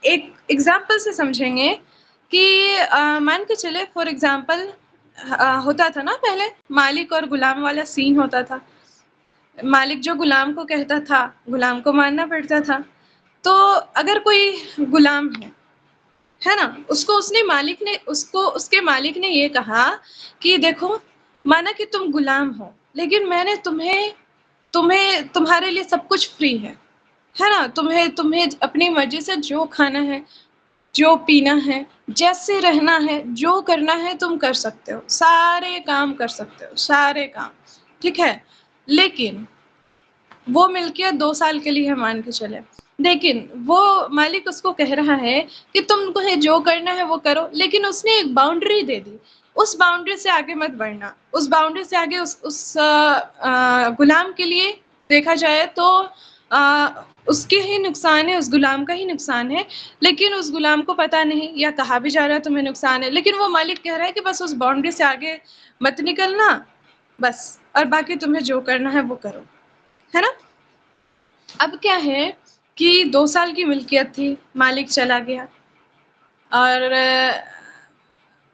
ایک ایگزامپل سے سمجھیں گے کہ مان کے چلے فار ایگزامپل ہوتا تھا نا پہلے مالک اور غلام والا سین ہوتا تھا. مالک جو غلام کو کہتا تھا غلام کو ماننا پڑتا تھا. تو اگر کوئی غلام ہے نا اس کے مالک نے یہ کہا کہ دیکھو مانا کہ تم غلام ہو لیکن میں نے تمہارے لیے سب کچھ فری ہے نا. تمہیں اپنی مرضی سے جو کھانا ہے جو پینا ہے جیسے رہنا ہے جو کرنا ہے تم کر سکتے ہو, سارے کام کر سکتے ہو, سارے کام ٹھیک ہے. لیکن وہ ملکیت 2 سال کے لیے ہے مان کے چلے, لیکن وہ مالک اس کو کہہ رہا ہے کہ تم کو جو کرنا ہے وہ کرو, لیکن اس نے ایک باؤنڈری دے دی, اس باؤنڈری سے آگے مت بڑھنا. اس باؤنڈری سے آگے اس غلام کے لیے دیکھا جائے تو اس کے ہی نقصان ہے, اس غلام کا ہی نقصان ہے. لیکن اس غلام کو پتا نہیں, یا کہا بھی جا رہا ہے تمہیں نقصان ہے, لیکن وہ مالک کہہ رہا ہے کہ بس اس باؤنڈری سے آگے مت نکلنا بس, اور باقی تمہیں جو کرنا ہے وہ کرو, ہے نا. اب کیا ہے کہ 2 سال کی ملکیت تھی, مالک چلا گیا, اور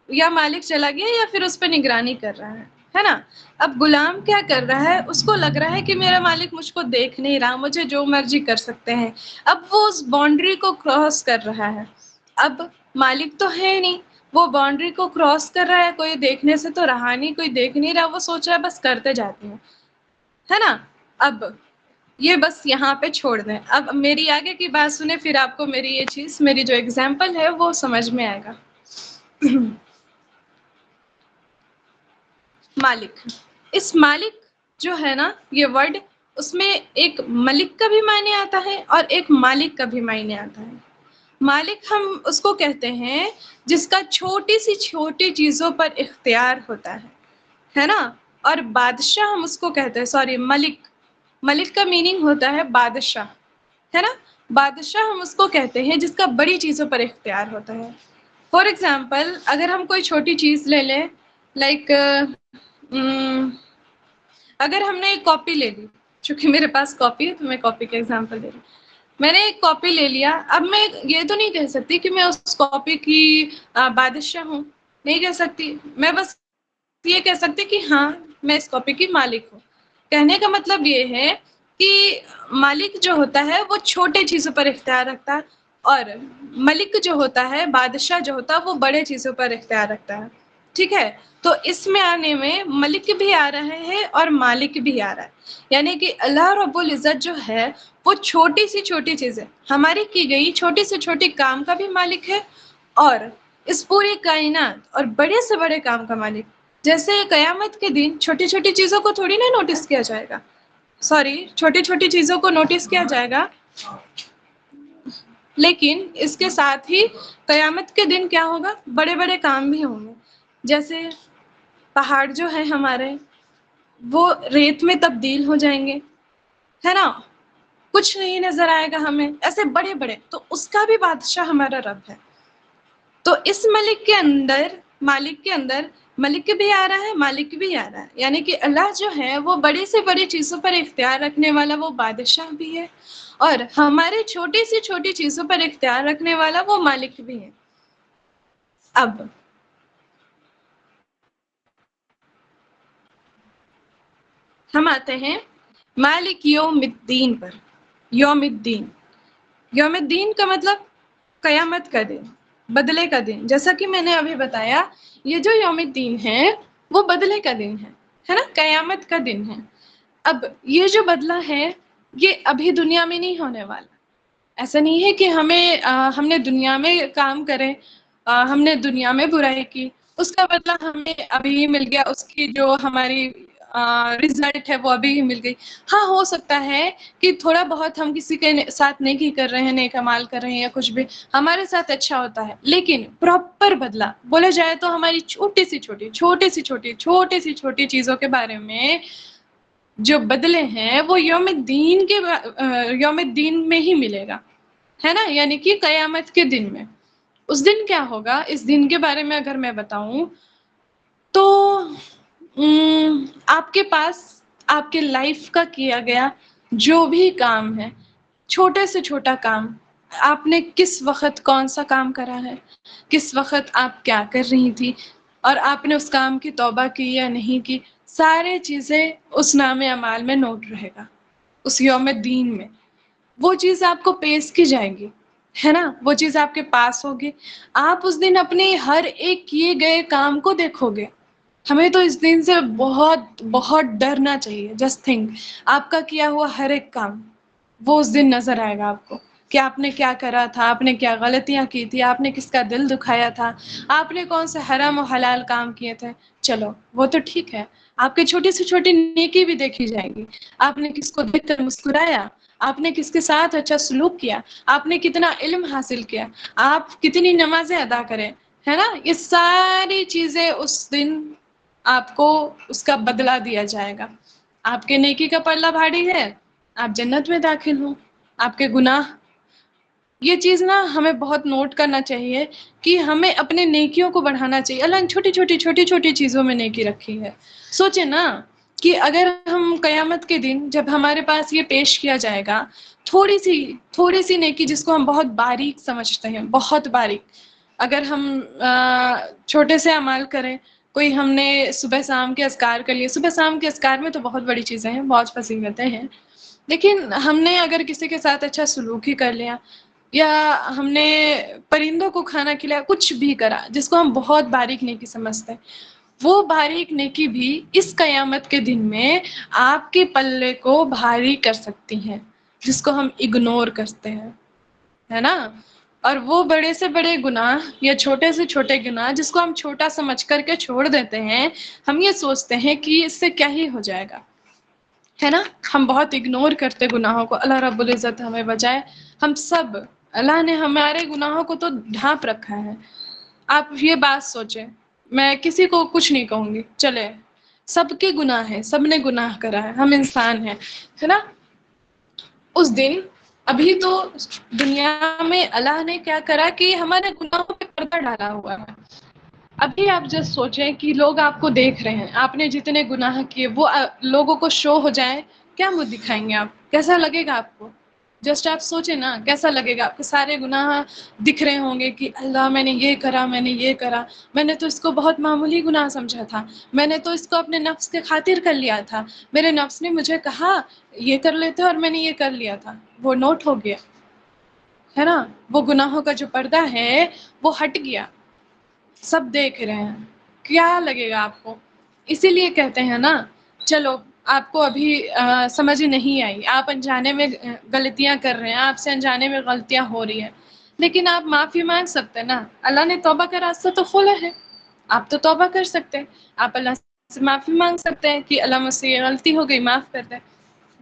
یا مالک چلا گیا یا پھر اس پہ نگرانی کر رہا ہے نا. اب غلام کیا کر رہا ہے, اس کو لگ رہا ہے کہ میرا مالک مجھ کو دیکھ نہیں رہا, مجھے جو مرضی کر سکتے ہیں. اب وہ اس باؤنڈری کو کراس کر رہا ہے. اب مالک تو ہے نہیں, وہ باؤنڈری کو کراس کر رہا ہے, کوئی دیکھنے سے تو رہا نہیں, کوئی دیکھ نہیں رہا, وہ سوچ رہا ہے بس کرتے جاتے ہیں, ہے نا. اب یہ بس یہاں پہ چھوڑ دیں, اب میری آگے کی بات سنیں, پھر آپ کو میری یہ چیز, میری جو ایگزامپل ہے وہ سمجھ میں آئے گا. مالک, اس مالک جو ہے نا یہ ورڈ, اس میں ایک ملک کا بھی معنی آتا ہے اور ایک مالک کا بھی معنی آتا ہے. مالک ہم اس کو کہتے ہیں جس کا چھوٹی سی چھوٹی چیزوں پر اختیار ہوتا ہے نا. اور بادشاہ ہم اس کو کہتے ہیں, سوری ملک, ملک کا میننگ ہوتا ہے بادشاہ, ہے نا. بادشاہ ہم اس کو کہتے ہیں جس کا بڑی چیزوں پر اختیار ہوتا ہے. فار ایگزامپل اگر ہم کوئی چھوٹی چیز لے لیں, لائک اگر ہم نے ایک کاپی لے لی, چونکہ میرے پاس کاپی ہے تو میں کاپی کا ایگزامپل دے رہی ہوں. میں نے ایک کاپی لے لیا, اب میں یہ تو نہیں کہہ سکتی کہ میں اس کاپی کی بادشاہ ہوں, نہیں کہہ سکتی. میں بس یہ کہہ سکتی کہ ہاں میں اس کاپی کی مالک ہوں. کہنے کا مطلب یہ ہے کہ مالک جو ہوتا ہے وہ چھوٹے چیزوں پر اختیار رکھتا ہے, اور ملک جو ہوتا ہے, بادشاہ جو ہوتا ہے, وہ بڑے چیزوں پر اختیار رکھتا ہے, ٹھیک ہے. تو اس میں آنے میں ملک بھی آ رہا ہے اور مالک بھی آ رہا ہے, یعنی کہ اللہ رب العزت جو ہے وہ چھوٹی سی چھوٹی چیزیں, ہماری کی گئی چھوٹی سے چھوٹی کام کا بھی مالک ہے, اور اس پوری کائنات اور بڑے سے بڑے کام کا مالک. جیسے قیامت کے دن چھوٹی چھوٹی چیزوں کو تھوڑی نا نوٹس کیا جائے گا, سوری چھوٹی چھوٹی چیزوں کو نوٹس کیا جائے گا, لیکن اس کے ساتھ ہی قیامت کے دن کیا ہوگا, بڑے بڑے کام بھی ہوں گے. جیسے پہاڑ جو ہے ہمارے, وہ ریت میں تبدیل ہو جائیں گے, ہے نا. کچھ نہیں نظر آئے گا ہمیں, ایسے بڑے بڑے, تو اس کا بھی بادشاہ ہمارا رب ہے. تو اس ملک کے اندر, مالک کے اندر ملک بھی آ رہا ہے, مالک بھی آ رہا ہے, یعنی کہ اللہ جو ہے وہ بڑی سے بڑی چیزوں پر اختیار رکھنے والا وہ بادشاہ بھی ہے, اور ہمارے چھوٹی سی چھوٹی چیزوں پر اختیار رکھنے والا وہ مالک بھی ہے. اب ہم آتے ہیں مالک یوم الدین پر. یوم الدین, یوم الدین کا مطلب قیامت کا دن, بدلے کا دن. جیسا کہ میں نے ابھی بتایا, یہ جو یوم الدین ہے وہ بدلے کا دن ہے نا, قیامت کا دن ہے. اب یہ جو بدلہ ہے یہ ابھی دنیا میں نہیں ہونے والا. ایسا نہیں ہے کہ ہم نے دنیا میں کام کریں, ہم نے دنیا میں برائی کی, اس کا بدلہ ہمیں ابھی ہی مل گیا, اس کی جو ہماری رزلٹ ہے وہ ابھی ہی مل گئی. ہاں ہو سکتا ہے کہ تھوڑا بہت ہم کسی کے ساتھ نیکی کر رہے ہیں, نیک اعمال کر رہے ہیں, یا کچھ بھی ہمارے ساتھ اچھا ہوتا ہے, لیکن پراپر بدلہ بولا جائے تو ہماری چھوٹی سی چھوٹی چیزوں کے بارے میں جو بدلے ہیں وہ یوم الدین میں ہی ملے گا, ہے نا. یعنی کہ قیامت کے دن میں. اس دن کیا ہوگا, اس دن کے بارے میں اگر میں بتاؤں تو آپ کے پاس آپ کے لائف کا کیا گیا جو بھی کام ہے, چھوٹے سے چھوٹا کام, آپ نے کس وقت کون سا کام کرا ہے، کس وقت آپ کیا کر رہی تھی، اور آپ نے اس کام کی توبہ کی یا نہیں کی، سارے چیزیں اس نام اعمال میں نوٹ رہے گا، اس یوم دین میں وہ چیز آپ کو پیش کی جائے گی، ہے نا، وہ چیز آپ کے پاس ہوگی، آپ اس دن اپنے ہر ایک کیے گئے کام کو دیکھو گے۔ ہمیں تو اس دن سے بہت بہت ڈرنا چاہیے۔ جسٹ تھنک، آپ کا کیا ہوا ہر ایک کام وہ اس دن نظر آئے گا آپ کو، کہ آپ نے کیا کرا تھا، آپ نے کیا غلطیاں کی تھی، آپ نے کس کا دل دکھایا تھا، آپ نے کون سے حرام و حلال کام کیے تھے۔ چلو وہ تو ٹھیک ہے، آپ کی چھوٹی سے چھوٹی نیکی بھی دیکھی جائے گی، آپ نے کس کو دیکھ کر مسکرایا، آپ نے کس کے ساتھ اچھا سلوک کیا، آپ نے کتنا علم حاصل کیا، آپ کتنی نمازیں ادا کریں، ہے نا، یہ ساری چیزیں اس دن آپ کو اس کا بدلہ دیا جائے گا۔ آپ کے نیکی کا پلہ بھاری ہے، آپ جنت میں داخل ہوں، آپ کے گناہ، یہ چیز نا ہمیں بہت نوٹ کرنا چاہیے کہ ہمیں اپنے نیکیوں کو بڑھانا چاہیے۔ اللہ نے چھوٹی چھوٹی چیزوں میں نیکی رکھی ہے۔ سوچے نا کہ اگر ہم قیامت کے دن جب ہمارے پاس یہ پیش کیا جائے گا، تھوڑی سی نیکی جس کو ہم بہت باریک سمجھتے ہیں، بہت باریک، اگر ہم چھوٹے سے اعمال کریں، کوئی ہم نے صبح شام کے اذکار کر لیے، صبح شام کے اذکار میں تو بہت بڑی چیزیں ہیں، بہت فضیلتیں ہیں، لیکن ہم نے اگر کسی کے ساتھ اچھا سلوک ہی کر لیا، یا ہم نے پرندوں کو کھانا کھلایا، کچھ بھی کرا جس کو ہم بہت باریک نیکی سمجھتے ہیں، وہ باریک نیکی بھی اس قیامت کے دن میں آپ کے پلے کو بھاری کر سکتی ہیں، جس کو ہم اگنور کرتے ہیں، ہے نا۔ اور وہ بڑے سے بڑے گناہ یا چھوٹے سے چھوٹے گناہ جس کو ہم چھوٹا سمجھ کر کے چھوڑ دیتے ہیں، ہم یہ سوچتے ہیں کہ اس سے کیا ہی ہو جائے گا، ہے نا، ہم بہت اگنور کرتے گناہوں کو۔ اللہ رب العزت ہمیں بچائے، ہم سب، اللہ نے ہمارے گناہوں کو تو ڈھانپ رکھا ہے۔ آپ یہ بات سوچیں، میں کسی کو کچھ نہیں کہوں گی، چلے سب کے گناہ ہیں، سب نے گناہ کرا ہے، ہم انسان ہیں، ہے نا۔ اس دن ابھی تو دنیا میں اللہ نے کیا کرا کہ ہمارے گناہوں پہ پردہ ڈالا ہوا ہے۔ ابھی آپ جسٹ سوچیں کہ لوگ آپ کو دیکھ رہے ہیں، آپ نے جتنے گناہ کیے وہ لوگوں کو شو ہو جائے، کیا منہ دکھائیں گے آپ؟ کیسا لگے گا آپ کو؟ جسٹ آپ سوچیں نا، کیسا لگے گا؟ آپ کے سارے گناہ دکھ رہے ہوں گے کہ اللہ میں نے یہ کرا، میں نے یہ کرا، میں نے تو اس کو بہت معمولی گناہ سمجھا تھا، میں نے تو اس کو اپنے نفس کے خاطر کر لیا تھا، میرے نفس نے مجھے کہا یہ کر لیتے اور میں نے یہ کر لیا تھا، وہ نوٹ ہو گیا، ہے نا، وہ گناہوں کا جو پردہ ہے وہ ہٹ گیا، سب دیکھ رہے ہیں، کیا لگے گا آپ کو؟ اسی لیے کہتے ہیں نا، چلو آپ کو ابھی سمجھ نہیں آئی، آپ انجانے میں غلطیاں کر رہے ہیں، آپ سے انجانے میں غلطیاں ہو رہی ہیں، لیکن آپ معافی مانگ سکتے ہیں نا، اللہ نے توبہ کا راستہ تو کھولا ہے، آپ تو توبہ کر سکتے ہیں، آپ اللہ سے معافی مانگ سکتے ہیں کہ اللہ مجھ سے یہ غلطی ہو گئی، معاف کر دیں۔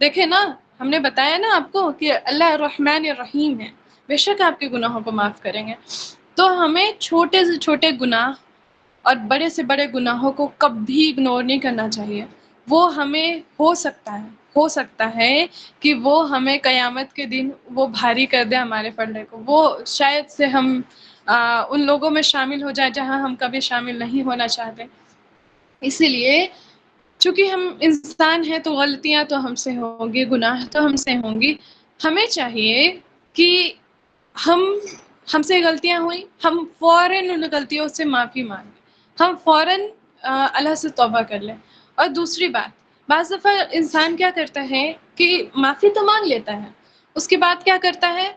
دیکھیں نا، ہم نے بتایا نا آپ کو کہ اللہ الرحمن الرحیم ہے، بے شک آپ کے گناہوں کو معاف کریں گے۔ تو ہمیں چھوٹے سے چھوٹے گناہ اور بڑے سے بڑے گناہوں کو کبھی اگنور نہیں کرنا چاہیے۔ وہ ہمیں ہو سکتا ہے کہ وہ ہمیں قیامت کے دن وہ بھاری کر دے ہمارے پلڑے کو، وہ شاید سے ہم ان لوگوں میں شامل ہو جائے جہاں ہم کبھی شامل نہیں ہونا چاہتے۔ اسی لیے چونکہ ہم انسان ہیں تو غلطیاں تو ہم سے ہوں گی، گناہ تو ہم سے ہوں گی، ہمیں چاہیے کہ ہم ہم سے غلطیاں ہوئیں، ہم فوراً ان غلطیوں سے معافی مانگیں، ہم فوراً اللہ سے توبہ کر لیں۔ اور دوسری بات، بعض دفعہ انسان کیا کرتا ہے کہ معافی تو مانگ لیتا ہے، اس کے بعد کیا کرتا ہے،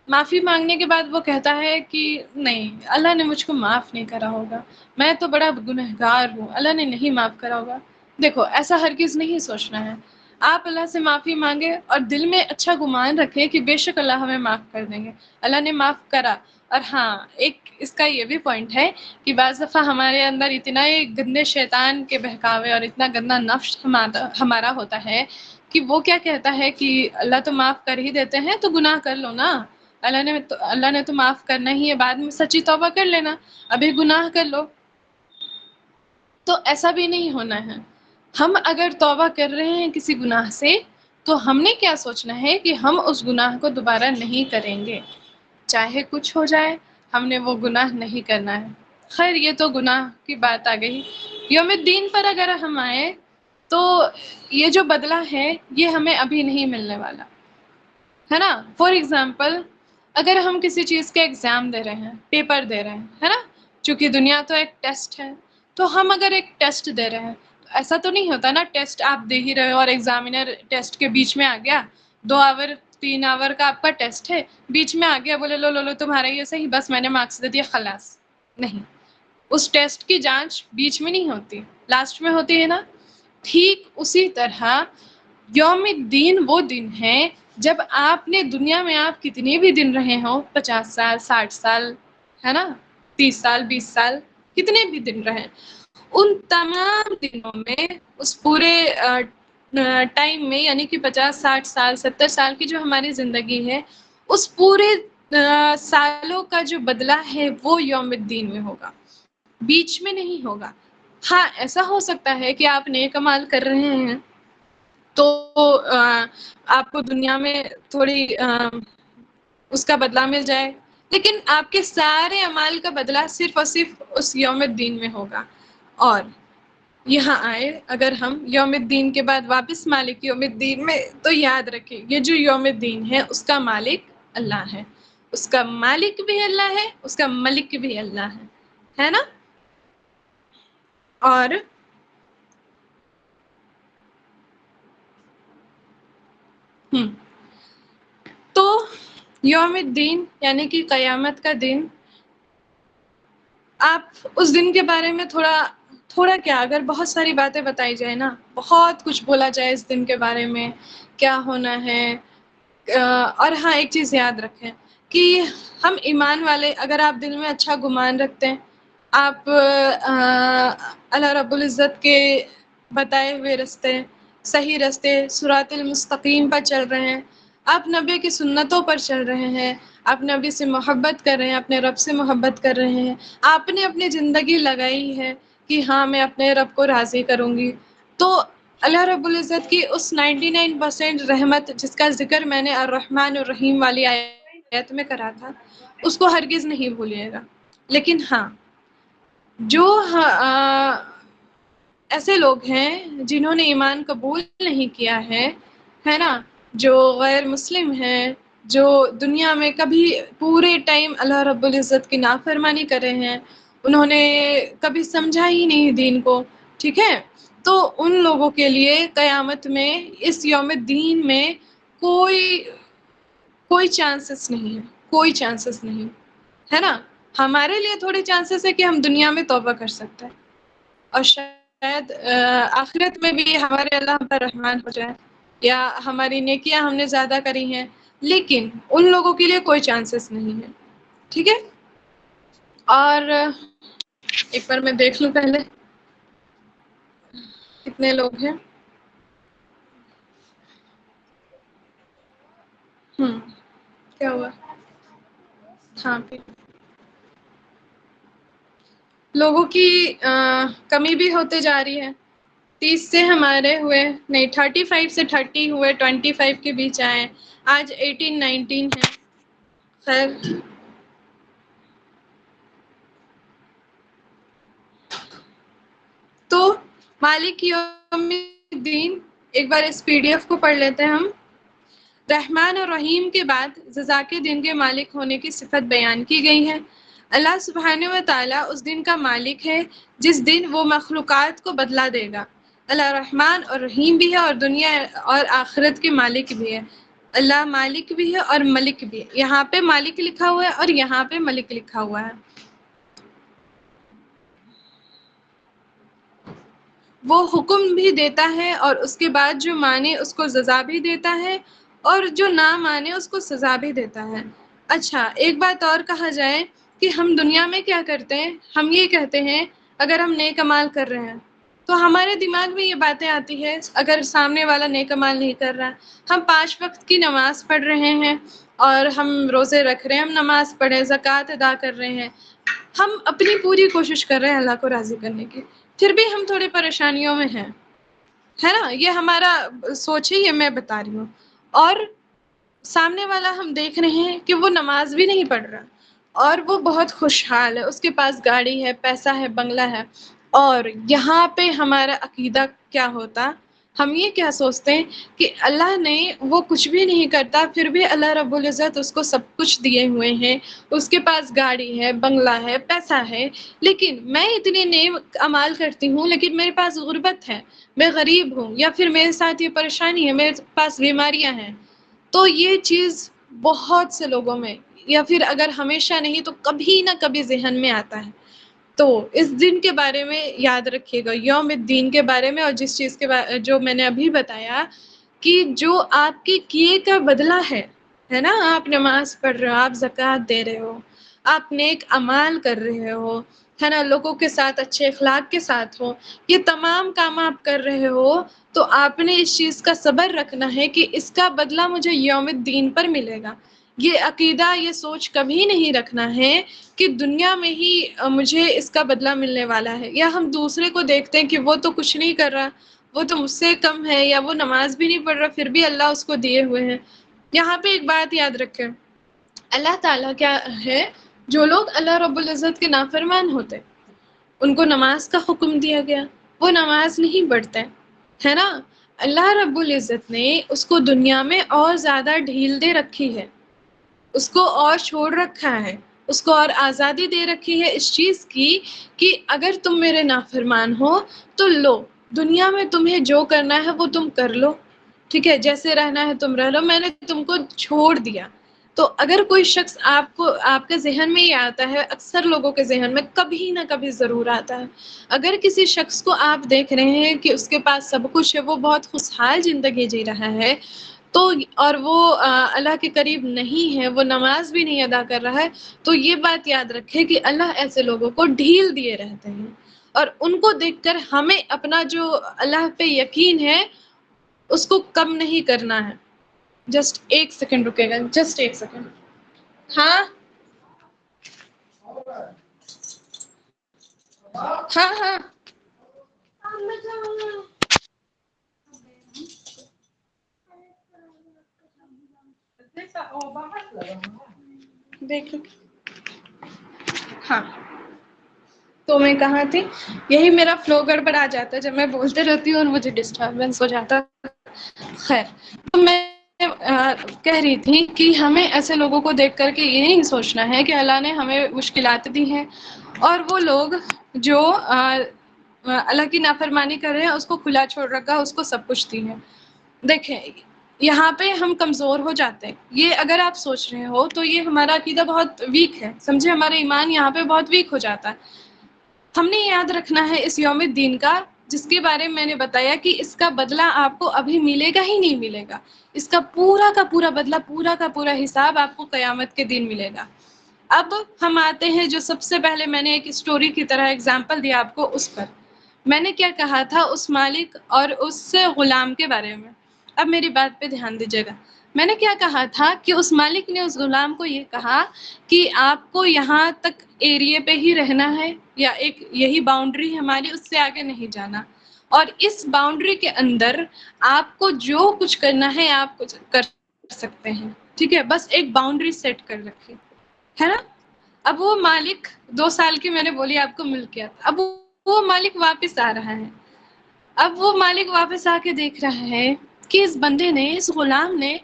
معافی مانگنے کے بعد وہ کہتا ہے کہ نہیں، اللہ نے مجھ کو معاف نہیں کرا ہوگا، میں تو بڑا گنہگار ہوں، اللہ نے نہیں معاف کرا ہوگا۔ دیکھو ایسا ہرگز نہیں سوچنا ہے، آپ اللہ سے معافی مانگے اور دل میں اچھا گمان رکھیں کہ بے شک اللہ ہمیں معاف کر دیں گے، اللہ نے معاف کرا۔ اور ہاں، ایک اس کا یہ بھی پوائنٹ ہے کہ بعض دفعہ ہمارے اندر اتنا ہی گندے شیطان کے بہکاوے اور اتنا گندا نفس ہمارا ہوتا ہے کہ وہ کیا کہتا ہے کہ اللہ تو معاف کر ہی دیتے ہیں تو گناہ کر لو نا، اللہ نے تو معاف کرنا ہی ہے، بعد میں سچی توبہ کر لینا، ابھی گناہ کر لو۔ تو ایسا بھی نہیں ہونا ہے، ہم اگر توبہ کر رہے ہیں کسی گناہ سے تو ہم نے کیا سوچنا ہے کہ ہم اس گناہ کو دوبارہ نہیں کریں گے، چاہے کچھ ہو جائے، ہم نے وہ گناہ نہیں کرنا ہے۔ خیر یہ تو گناہ کی بات آ گئی، یوم الدین پر اگر ہم آئے تو یہ جو بدلہ ہے یہ ہمیں ابھی نہیں ملنے والا، ہے نا۔ فار ایگزامپل اگر ہم کسی چیز کے ایگزام دے رہے ہیں، پیپر دے رہے ہیں، ہے نا، چونکہ دنیا تو ایک ٹیسٹ ہے، تو ہم اگر ایک ٹیسٹ دے رہے ہیں تو ایسا تو نہیں ہوتا نا ٹیسٹ آپ دے ہی رہے ہو اور ایگزامینر ٹیسٹ کے بیچ میں آ گیا، 2 آور 3 آور کا آپ کا ٹیسٹ ہے، بیچ میں آ گیا بولے لو لو لو تمہارا یہ صحیح، بس میں نے مارکس دے دیا خلاص. نہیں، اس ٹیسٹ کی جانچ بیچ میں نہیں ہوتی، لاسٹ میں ہوتی ہے نا. ٹھیک اسی طرح یوم الدین وہ دن ہے جب آپ نے دنیا میں آپ کتنے بھی دن رہے ہوں، 50 سال 60 سال، ہے نا، 30 سال 20 سال، کتنے بھی دن رہے، ان تمام دنوں میں اس پورے ٹائم میں، یعنی کہ 50 60 سال 70 سال کی جو ہماری زندگی ہے، اس پورے سالوں کا جو بدلہ ہے وہ یوم الدین میں ہوگا، بیچ میں نہیں ہوگا. ہاں ایسا ہو سکتا ہے کہ آپ نیک اعمال کر رہے ہیں تو آپ کو دنیا میں تھوڑی اس کا بدلہ مل جائے، لیکن آپ کے سارے اعمال کا بدلہ صرف اور صرف اس یوم الدین میں ہوگا. اور یہاں آئے اگر ہم یوم الدین کے بعد واپس مالک یوم الدین میں، تو یاد رکھیں یہ جو یوم الدین ہے اس کا مالک اللہ ہے، اس کا مالک بھی اللہ ہے، اس کا ملک بھی اللہ ہے نا. اور تو یوم الدین یعنی کہ قیامت کا دن، آپ اس دن کے بارے میں تھوڑا کیا، اگر بہت ساری باتیں بتائی جائے نا، بہت کچھ بولا جائے اس دن کے بارے میں، کیا ہونا ہے. اور ہاں ایک چیز یاد رکھیں کہ ہم ایمان والے، اگر آپ دل میں اچھا گمان رکھتے ہیں، آپ اللہ رب العزت کے بتائے ہوئے رستے، صحیح رستے، صراط المستقیم پر چل رہے ہیں، آپ نبی کی سنتوں پر چل رہے ہیں، آپ نبی سے محبت کر رہے ہیں، اپنے رب سے محبت کر رہے ہیں، آپ نے اپنی زندگی لگائی ہے کہ ہاں میں اپنے رب کو راضی کروں گی، تو اللہ رب العزت کی اس 99% رحمت جس کا ذکر میں نے الرحمن الرحیم والی آیت میں کرا تھا، اس کو ہرگز نہیں بھولیے گا. لیکن ہاں جو ایسے لوگ ہیں جنہوں نے ایمان قبول نہیں کیا ہے نا، جو غیر مسلم ہیں، جو دنیا میں کبھی پورے ٹائم اللہ رب العزت کی نافرمانی کر رہے ہیں، انہوں نے کبھی سمجھا ہی نہیں دین کو، ٹھیک ہے، تو ان لوگوں کے لیے قیامت میں اس یوم الدین میں کوئی چانسز نہیں ہے، کوئی چانسز نہیں ہے نا. ہمارے لیے تھوڑے چانسز ہے کہ ہم دنیا میں توبہ کر سکتے ہیں، اور شاید آخرت میں بھی ہمارے اللہ پر رحمان ہو جائے، یا ہماری نیکیاں ہم نے زیادہ کری ہیں، لیکن ان لوگوں کے لیے کوئی چانسز نہیں ہے، ٹھیک ہے. اور ایک بار میں دیکھ لوں پہلے کتنے لوگ ہیں. کیا ہوا؟ ہاں پھر لوگوں کی کمی بھی ہوتے جا رہی ہے. 30 سے ہمارے ہوئے نہیں، 35 سے 30 ہوئے، 25 کے بیچ آئے، آج 18 19 ہے. خیر تو مالک یوم الدین، ایک بار اس PDF کو پڑھ لیتے ہیں ہم. رحمان اور رحیم کے بعد جزا کے دن کے مالک ہونے کی صفت بیان کی گئی ہے. اللہ سبحانہ و تعالیٰ اس دن کا مالک ہے جس دن وہ مخلوقات کو بدلہ دے گا. اللہ رحمان اور رحیم بھی ہے، اور دنیا اور آخرت کے مالک بھی ہے. اللہ مالک بھی ہے اور ملک بھی ہے. یہاں پہ مالک لکھا ہوا ہے اور یہاں پہ ملک لکھا ہوا ہے. وہ حکم بھی دیتا ہے اور اس کے بعد جو مانے اس کو سزا بھی دیتا ہے، اور جو نہ مانے اس کو سزا بھی دیتا ہے. اچھا ایک بات اور کہا جائے کہ ہم دنیا میں کیا کرتے ہیں، ہم یہ کہتے ہیں اگر ہم نیک اعمال کر رہے ہیں تو ہمارے دماغ میں یہ باتیں آتی ہے، اگر سامنے والا نیک اعمال نہیں کر رہا، ہم 5 وقت کی نماز پڑھ رہے ہیں اور ہم روزے رکھ رہے ہیں، ہم نماز پڑھیں، زکوٰۃ ادا کر رہے ہیں، ہم اپنی پوری کوشش کر رہے ہیں اللہ کو راضی کرنے کی، پھر بھی ہم تھوڑی پریشانیوں میں ہیں، ہے نا. یہ ہمارا سوچ ہے، یہ میں بتا رہی ہوں. اور سامنے والا ہم دیکھ رہے ہیں کہ وہ نماز بھی نہیں پڑھ رہا اور وہ بہت خوشحال ہے، اس کے پاس گاڑی ہے، پیسہ ہے، بنگلہ ہے، اور یہاں پہ ہمارا عقیدہ کیا ہوتا، ہم یہ کیا سوچتے ہیں کہ اللہ نے وہ کچھ بھی نہیں کرتا، پھر بھی اللہ رب العزت اس کو سب کچھ دیے ہوئے ہیں، اس کے پاس گاڑی ہے، بنگلہ ہے، پیسہ ہے، لیکن میں اتنے نیک اعمال کرتی ہوں لیکن میرے پاس غربت ہے، میں غریب ہوں، یا پھر میرے ساتھ یہ پریشانی ہے، میرے پاس بیماریاں ہیں. تو یہ چیز بہت سے لوگوں میں، یا پھر اگر ہمیشہ نہیں تو کبھی نہ کبھی ذہن میں آتا ہے. تو اس دن کے بارے میں یاد رکھیے گا، یوم الدین کے بارے میں، اور جس چیز کے جو میں نے ابھی بتایا کہ جو آپ کے کیے کا بدلہ ہے نا، آپ نماز پڑھ رہے ہو، آپ زکوٰۃ دے رہے ہو، آپ نیک اعمال کر رہے ہو، ہے نا، لوگوں کے ساتھ اچھے اخلاق کے ساتھ ہو، یہ تمام کام آپ کر رہے ہو، تو آپ نے اس چیز کا صبر رکھنا ہے کہ اس کا بدلہ مجھے یوم الدین پر ملے گا. یہ عقیدہ، یہ سوچ کبھی نہیں رکھنا ہے کہ دنیا میں ہی مجھے اس کا بدلہ ملنے والا ہے. یا ہم دوسرے کو دیکھتے ہیں کہ وہ تو کچھ نہیں کر رہا، وہ تو مجھ سے کم ہے، یا وہ نماز بھی نہیں پڑھ رہا، پھر بھی اللہ اس کو دیے ہوئے ہیں. یہاں پہ ایک بات یاد رکھیں، اللہ تعالیٰ کیا ہے، جو لوگ اللہ رب العزت کے نافرمان ہوتے ان کو نماز کا حکم دیا گیا، وہ نماز نہیں پڑھتے، ہے نا. اللہ رب العزت نے اس کو دنیا میں اور زیادہ ڈھیل دے رکھی ہے، اس کو اور چھوڑ رکھا ہے، اس کو اور آزادی دے رکھی ہے اس چیز کی کہ اگر تم میرے نافرمان ہو تو لو، دنیا میں تمہیں جو کرنا ہے وہ تم کر لو، ٹھیک ہے، جیسے رہنا ہے تم رہ لو، میں نے تم کو چھوڑ دیا. تو اگر کوئی شخص آپ کے ذہن میں یہ آتا ہے، اکثر لوگوں کے ذہن میں کبھی نہ کبھی ضرور آتا ہے، اگر کسی شخص کو آپ دیکھ رہے ہیں کہ اس کے پاس سب کچھ ہے، وہ بہت خوشحال زندگی جی رہا ہے، تو اور وہ اللہ کے قریب نہیں ہے، وہ نماز بھی نہیں ادا کر رہا ہے، تو یہ بات یاد رکھے کہ اللہ ایسے لوگوں کو ڈھیل دیے رہتے ہیں. اور ان کو دیکھ کر ہمیں اپنا جو اللہ پہ یقین ہے اس کو کم نہیں کرنا ہے. جسٹ ایک سیکنڈ رکے گا، جسٹ ایک سیکنڈ. ہاں ہاں ہاں دیکھ، ہاں تو میں کہاں تھی، یہی میرا فلو گڑبڑ آ جاتا ہے جب میں بولتے رہتی ہوں اور مجھے ڈسٹربینس ہو جاتا. خیر، تو میں کہہ رہی تھی کہ ہمیں ایسے لوگوں کو دیکھ کر کے یہ نہیں سوچنا ہے کہ اللہ نے ہمیں مشکلات دی ہیں، اور وہ لوگ جو اللہ کی نافرمانی کر رہے ہیں اس کو کھلا چھوڑ رکھا، اس کو سب کچھ دی ہے. دیکھیں، یہاں پہ ہم کمزور ہو جاتے ہیں، یہ اگر آپ سوچ رہے ہو تو یہ ہمارا عقیدہ بہت ویک ہے، سمجھے، ہمارا ایمان یہاں پہ بہت ویک ہو جاتا ہے. ہم نے یاد رکھنا ہے اس یوم الدین کا، جس کے بارے میں نے بتایا کہ اس کا بدلہ آپ کو ابھی ملے گا ہی نہیں ملے گا، اس کا پورا بدلہ، پورا کا پورا حساب آپ کو قیامت کے دن ملے گا. اب ہم آتے ہیں جو سب سے پہلے میں نے ایک اسٹوری کی طرح اگزامپل دیا آپ کو، اس پر میں نے کیا کہا تھا، اس مالک اور اس غلام کے بارے میں. اب میری بات پہ دھیان دیجیے گا، میں نے کیا کہا تھا کہ اس مالک نے اس غلام کو یہ کہا کہ آپ کو یہاں تک ایریے پہ ہی رہنا ہے، یا ایک یہی باؤنڈری ہماری، اس سے آگے نہیں جانا، اور اس باؤنڈری کے اندر آپ کو جو کچھ کرنا ہے آپ کچھ کر سکتے ہیں، ٹھیک ہے، بس ایک باؤنڈری سیٹ کر رکھی ہے نا. اب وہ مالک 2 سال کی میں نے بولی آپ کو ملکیت، اب وہ مالک واپس آ رہا ہے. اب وہ مالک واپس آ کے دیکھ رہا ہے کہ اس بندے نے، اس غلام نے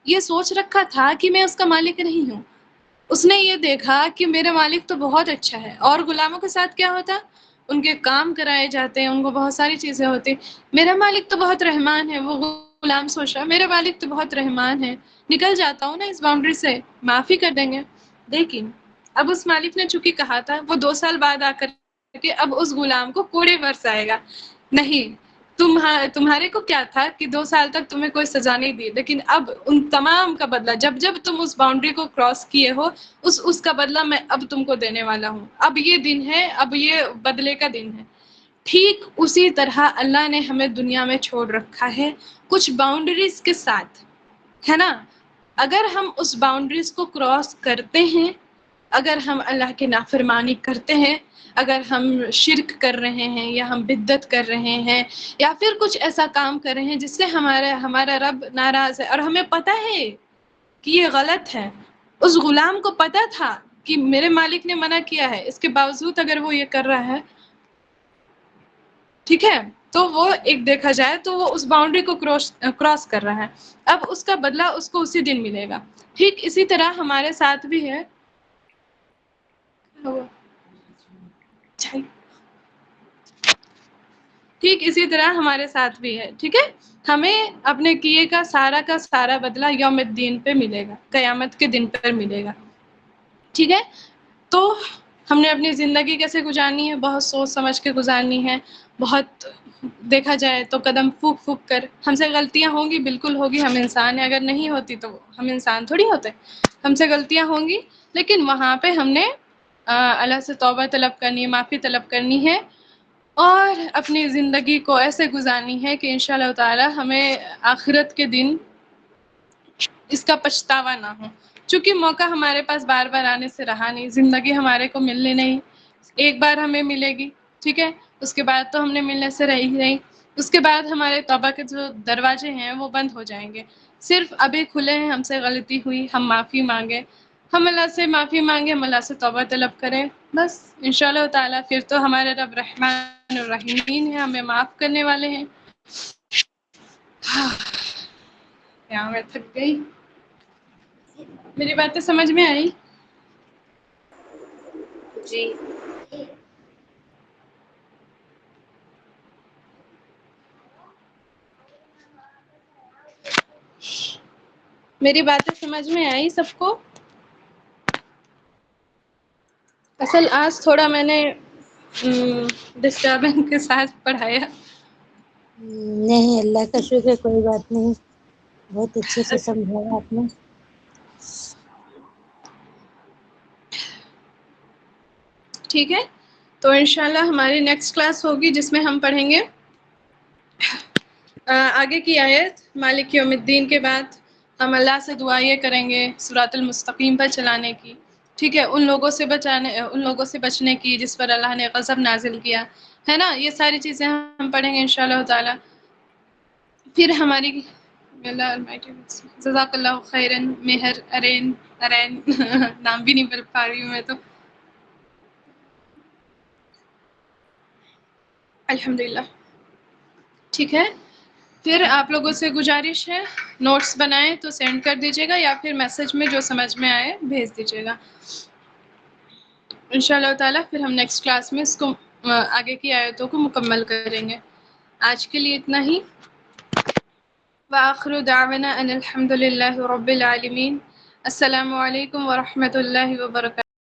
یہ سوچ رکھا تھا کہ میں اس کا مالک نہیں ہوں. اس نے یہ دیکھا کہ میرے مالک تو بہت اچھا ہے، اور غلاموں کے ساتھ کیا ہوتا، ان کے کام کرائے جاتے ہیں، ان کو بہت ساری چیزیں ہوتی. میرا مالک تو بہت رحمان ہے، وہ غلام سوچ رہا میرا مالک تو بہت رحمان ہے، نکل جاتا ہوں نا اس باؤنڈری سے، معاف ہی کر دیں گے. لیکن اب اس مالک نے چونکہ کہا تھا، وہ 2 سال بعد آ کر کہ اب اس غلام کو کوڑے برسائے گا. نہیں، تمہارے کو کیا تھا کہ 2 سال تک تمہیں کوئی سزا نہیں دی، لیکن اب ان تمام کا بدلہ، جب جب تم اس باؤنڈری کو کراس کیے ہو، اس کا بدلہ میں اب تم کو دینے والا ہوں. اب یہ دن ہے، اب یہ بدلے کا دن ہے. ٹھیک اسی طرح اللہ نے ہمیں دنیا میں چھوڑ رکھا ہے کچھ باؤنڈریز کے ساتھ، ہے نا. اگر ہم اس باؤنڈریز کو کراس کرتے ہیں، اگر ہم اللہ کی نافرمانی کرتے ہیں، اگر ہم شرک کر رہے ہیں، یا ہم بدعت کر رہے ہیں، یا پھر کچھ ایسا کام کر رہے ہیں جس سے ہمارا رب ناراض ہے، اور ہمیں پتہ ہے کہ یہ غلط ہے، اس غلام کو پتہ تھا کہ میرے مالک نے منع کیا ہے، اس کے باوجود اگر وہ یہ کر رہا ہے، ٹھیک ہے، تو وہ ایک دیکھا جائے تو وہ اس باؤنڈری کو کراس کر رہا ہے، اب اس کا بدلہ اس کو اسی دن ملے گا۔ ٹھیک اسی طرح ہمارے ساتھ بھی ہے، ٹھیک اسی طرح ہمارے ساتھ بھی ہے، ٹھیک ہے، ہمیں اپنے کیے کا سارا بدلہ یوم الدین پہ ملے گا، قیامت کے دن پر ملے گا، ٹھیک ہے۔ تو ہم نے اپنی زندگی کیسے گزارنی ہے، بہت سوچ سمجھ کے گزارنی ہے، بہت دیکھا جائے تو قدم پھونک پھونک کر۔ ہم سے غلطیاں ہوں گی، بالکل ہوگی، ہم انسان ہیں، اگر نہیں ہوتی تو ہم انسان تھوڑی ہوتے، ہم سے غلطیاں ہوں گی، لیکن وہاں پہ ہم نے اللہ سے توبہ طلب کرنی ہے، معافی طلب کرنی ہے، اور اپنی زندگی کو ایسے گزارنی ہے کہ انشاءاللہ تعالی ہمیں آخرت کے دن اس کا پچھتاوا نہ ہو، چونکہ موقع ہمارے پاس بار بار آنے سے رہا نہیں، زندگی ہمارے کو ملنے نہیں، ایک بار ہمیں ملے گی، ٹھیک ہے، اس کے بعد تو ہم نے ملنے سے رہی نہیں، اس کے بعد ہمارے توبہ کے جو دروازے ہیں وہ بند ہو جائیں گے، صرف ابھی کھلے ہیں، ہم سے غلطی ہوئی، ہم معافی مانگے، ہم اللہ سے معافی مانگے، ہم اللہ سے توبہ طلب کریں، بس انشاءاللہ تعالی پھر تو ہمارے رب رحمان الرحیم ہیں، ہمیں معاف کرنے والے ہیں۔ یہاں میں تھک گئی، میری باتیں سمجھ میں آئی؟ جی میری باتیں سمجھ میں آئی سب کو؟ اصل آج تھوڑا میں نے ڈسٹربنس کے ساتھ پڑھایا۔ نہیں، اللہ کا شکر، کوئی بات نہیں، بہت اچھے سے سمجھایا آپ نے۔ ٹھیک ہے، تو انشاءاللہ ہماری نیکسٹ کلاس ہوگی جس میں ہم پڑھیں گے آگے کی آیت مالک یوم الدین کے بعد ہم اللہ سے دعا یہ کریں گے صراط المستقیم پر چلانے کی، ٹھیک ہے، ان لوگوں سے بچنے کی جس پر اللہ نے غضب نازل کیا ہے نا، یہ ساری چیزیں ہم پڑھیں گے انشاءاللہ تعالی۔ پھر ہماری جزاک اللہ خیرن مہر ارین نام بھی نہیں بول پا رہی ہوں میں تو، الحمدللہ، ٹھیک ہے۔ پھر آپ لوگوں سے گزارش ہے نوٹس بنائیں تو سینڈ کر دیجیے گا، یا پھر میسج میں جو سمجھ میں آئے بھیج دیجیے گا انشاءاللہ تعالی۔ پھر ہم نیکسٹ کلاس میں اس کو آگے کی آیتوں کو مکمل کریں گے۔ آج کے لیے اتنا ہی، وآخر دعوانا ان الحمد للہ رب العالمین۔ السلام علیکم ورحمۃ اللہ وبرکاتہ۔